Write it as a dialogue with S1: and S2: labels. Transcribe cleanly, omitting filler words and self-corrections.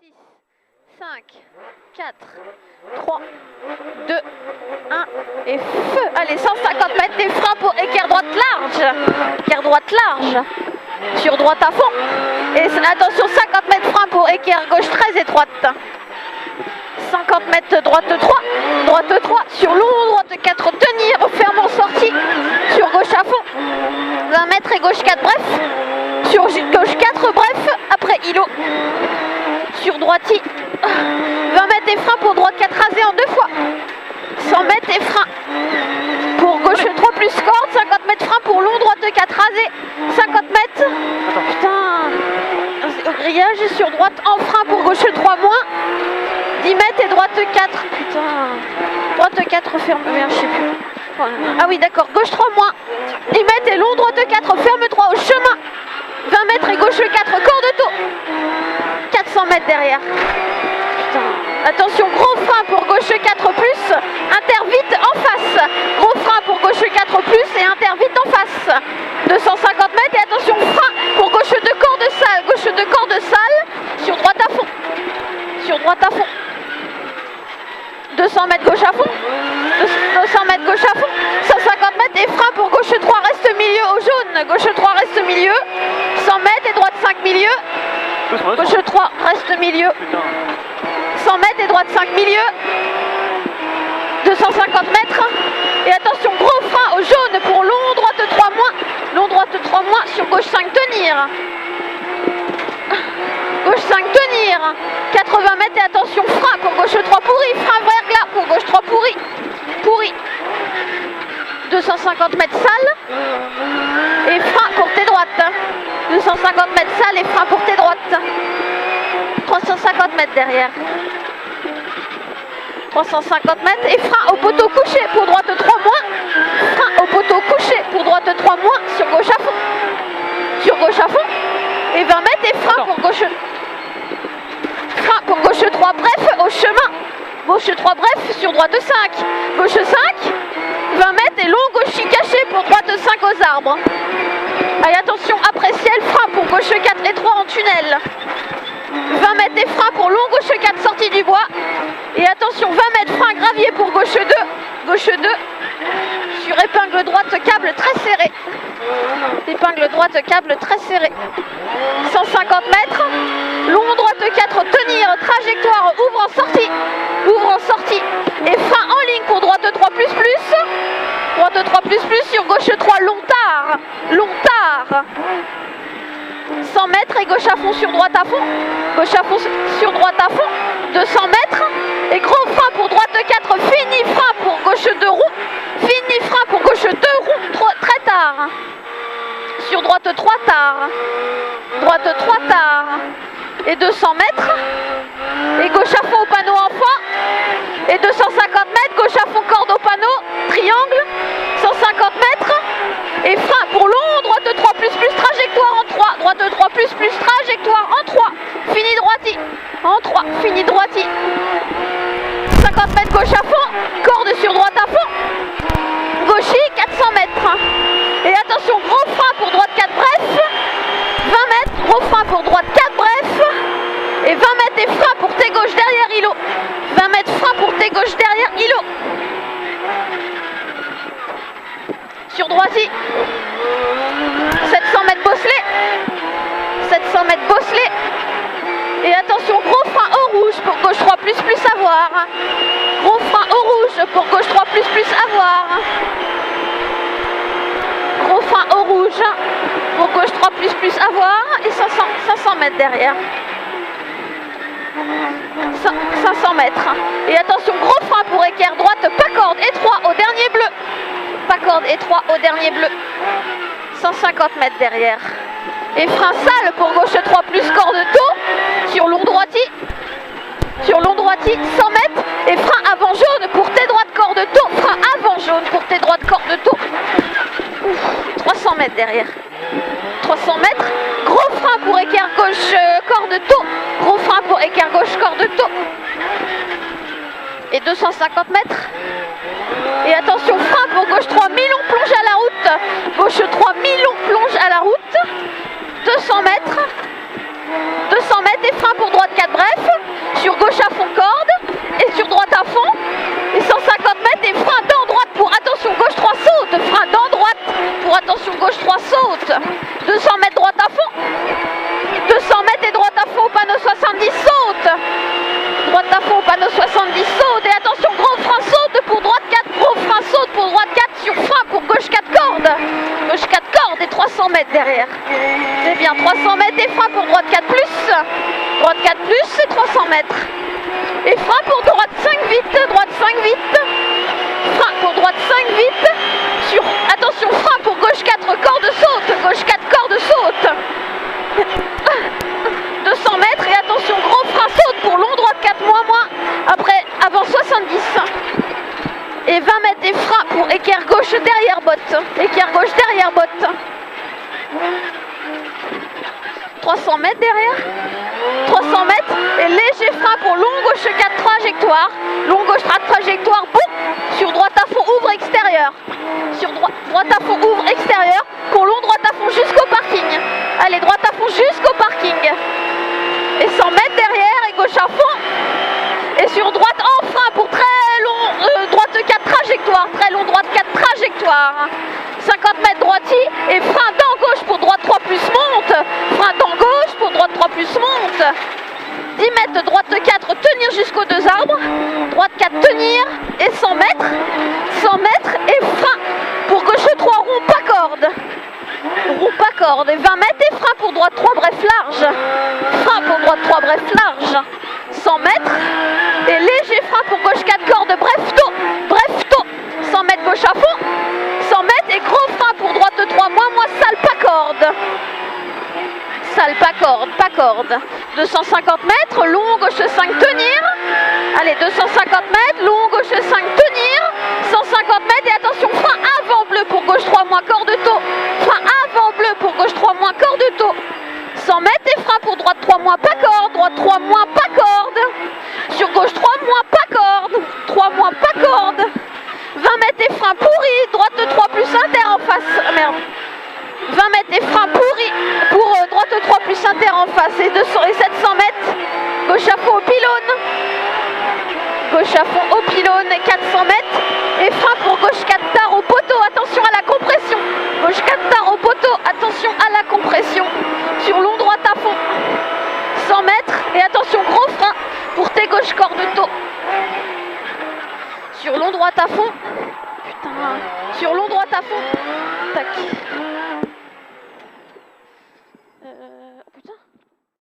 S1: 6, 5, 4, 3, 2, 1 et feu. Allez, 150 mètres des freins pour équerre droite large. Équerre droite large. Sur droite à fond. Et attention, 50 mètres frein pour équerre gauche très étroite. 50 mètres droite 3, droite 3, sur long, droite 4, tenir, ferme en sortie, sur gauche à fond, 20 mètres et gauche 4, bref, sur gauche 4, bref, après îlot, sur droite, 20 mètres et frein pour droite 4 rasé en 2 fois, 100 mètres et frein, pour gauche 3 plus corde, 50 mètres frein pour long, droite 4 rasé, 50 mètres, putain, au grillage, sur droite en frein pour gauche 3 moins, 10 mètres et droite 4, putain, droite 4, ferme, merde, je sais plus. Voilà. Ah oui, d'accord, gauche 3 moins, 10 mètres et long, droite 4, ferme 3 au chemin, 20 mètres et gauche 4, corde taux, 400 mètres derrière. Putain. Attention, gros frein pour gauche 4 plus, intervite en face, gros frein pour gauche 4 plus et intervite en face, 250 mètres et attention, frein pour gauche 2 corde sale, gauche 2 corde sale, sur droite à fond, sur droite à fond. 200 mètres gauche à fond, 200 mètres gauche à fond, 150 mètres et frein pour gauche 3 reste milieu au jaune, gauche 3 reste milieu, 100 mètres et droite 5 milieu, gauche 3 reste milieu, 100 mètres et droite 5 milieu, 250 mètres et attention gros frein au jaune pour long droite 3 moins, long droite 3 moins sur gauche 5 tenir. Gauche 5 tenir, 80 mètres et attention frein pour gauche 3 pourri, frein verglas pour gauche 3 pourri, pourri, 250 mètres sale et frein pour tes droites, 250 mètres sale et frein pour tes droites, 350 mètres derrière, 350 mètres et frein au poteau couché pour droite 3 moins, frein au poteau couché pour droite 3 moins sur gauche à fond, sur gauche à fond et 20 mètres et frein pour gauche. Frein pour gauche 3 bref au chemin, gauche 3 bref sur droite 5, gauche 5, 20 mètres et long gauche caché pour droite 5 aux arbres. Allez attention après ciel, frein pour gauche 4 et 3 en tunnel, 20 mètres et frein pour long gauche 4 sortie du bois et attention 20 mètres frein gravier pour gauche 2 sur épingle droite câble très serré, épingle droite câble très serré, 150 mètres, long droite 4 tenir, trajectoire ouvre en sortie et frein en ligne pour droite 3 plus droite 3 plus sur gauche 3 long tard, 100 mètres et gauche à fond sur droite à fond, gauche à fond sur droite à fond, 200 mètres et gros frein pour droite 4, fini frein pour gauche 2 rond, fini frein pour gauche 2 rond, très tard, sur droite 3 tard, droite 3 tard et 200 mètres et gauche à fond au panneau enfin et 250 mètres, gauche à fond corde au panneau, triangle, 150 mètres et frein pour long, droite 3 plus trajectoire en 3, droite 3 plus trajectoire en 3, fini droiti, en 3, fini droiti, 50 mètres gauche à fond, corde sur droite à fond, gauchy 400 mètres et attention gros frein pour droite 4 bref, 20 mètres, gros frein pour droite 4 bref et 20 mètres et frein pour tes gauche derrière îlot, 20 mètres frein pour tes gauche derrière îlot, sur droiti, 700 mètres bosselé, 700 mètres bosselé et attention gros frein au rouge pour gauche 3 plus avoir, gros frein au rouge pour gauche 3 plus avoir, gros frein au rouge pour gauche 3 plus avoir et 500 mètres derrière, 500 mètres et attention gros frein pour équerre droite, pas corde étroit au dernier bleu, pas corde étroit au dernier bleu, 150 mètres derrière et frein sale pour gauche 3 plus corde taux sur long droiti, 100 mètres et frein avant jaune pour tes droites corde taux, frein avant jaune pour tes droites corde taux, 300 mètres derrière, 300 mètres, gros frein pour équerre gauche corde taux, gros frein pour équerre gauche corde taux et 250 mètres et attention frein pour gauche 3 mi-long plonge à la route, gauche 3 mi-long plonge à la route, 200 mètres et frein pour droite 4 bref, 200 mètres droite à fond. 200 mètres et droite à fond au panneau 70, saute. Droite à fond au panneau 70, saute. Et attention, gros frein, saute pour droite 4. Gros frein, saute pour droite 4. Sur frein pour gauche 4 cordes. Gauche 4 cordes et 300 mètres derrière. C'est bien, 300 mètres et frein pour droite 4 plus. Droite 4 plus, c'est 300 mètres. Et frein pour droite 5 vite. Droite 5 vite. Frein pour droite 5 vite. Sur, attention, frein pour gauche 4 cordes, saute. Gauche 4 cordes, saute. 200 mètres et attention, gros frein, saute pour long droite 4 moins. Après, avant 70. Et 20 mètres et frein pour équerre gauche derrière botte. Équerre gauche derrière botte. 300 mètres derrière. 300 mètres et léger frein pour long gauche 4 trajectoire. Long gauche trajectoire, boum. Sur droite à fond, ouvre extérieur. Sur droite à fond, ouvre extérieur. Pour long droite à fond jusqu'au parking. Allez, droite à fond jusqu'au parking. Et 100 mètres derrière et gauche à fond. Et sur droite en frein pour très long, droite 4 trajectoire. Très long droite 4 trajectoire. 50 mètres droitier et frein dans gauche pour droite 3 plus monte. Frein dans gauche pour droite 3 plus monte. 10 mètres droite 4 tenir jusqu'aux 2 arbres. Droite 4 tenir et 100 mètres. 100 mètres et frein pour gauche 3 rond pas corde. Rond pas corde et 20 mètres et frein pour droite 3 bref large. Frein pour droite 3 bref large. 100 mètres et léger frein pour gauche 4 cordes bref tôt. Bref tôt. 100 mètres gauche à fond. 100 mètres et gros frein pour droite 3 moins salle pas corde. Salle pas corde. 250 mètres, long gauche 5 tenir. Allez, 250 mètres, long gauche 5 tenir. 150 mètres et attention, frein avant bleu pour gauche 3 moins corde tôt. Frein avant bleu pour gauche 3 moins corde tôt. 100 mètres et frein pour droite 3 moins pas corde. Droite 3 moins pas corde. Sur gauche 3 moins pas corde. 3 moins pas corde. 20 mètres et frein pourri. Droite 3 plus inter en face. Merde. 20 mètres et frein pourri pour droite 3 plus inter en face et 700 mètres, gauche à fond au pylône, gauche à fond au pylône, 400 mètres et frein pour gauche 4 tard au poteau, attention à la compression, gauche 4 tard au poteau, attention à la compression, sur long droite à fond, 100 mètres et attention gros frein pour tes gauche corde tôt, sur long droite à fond, putain, sur long droite à fond, tac. Oh putain.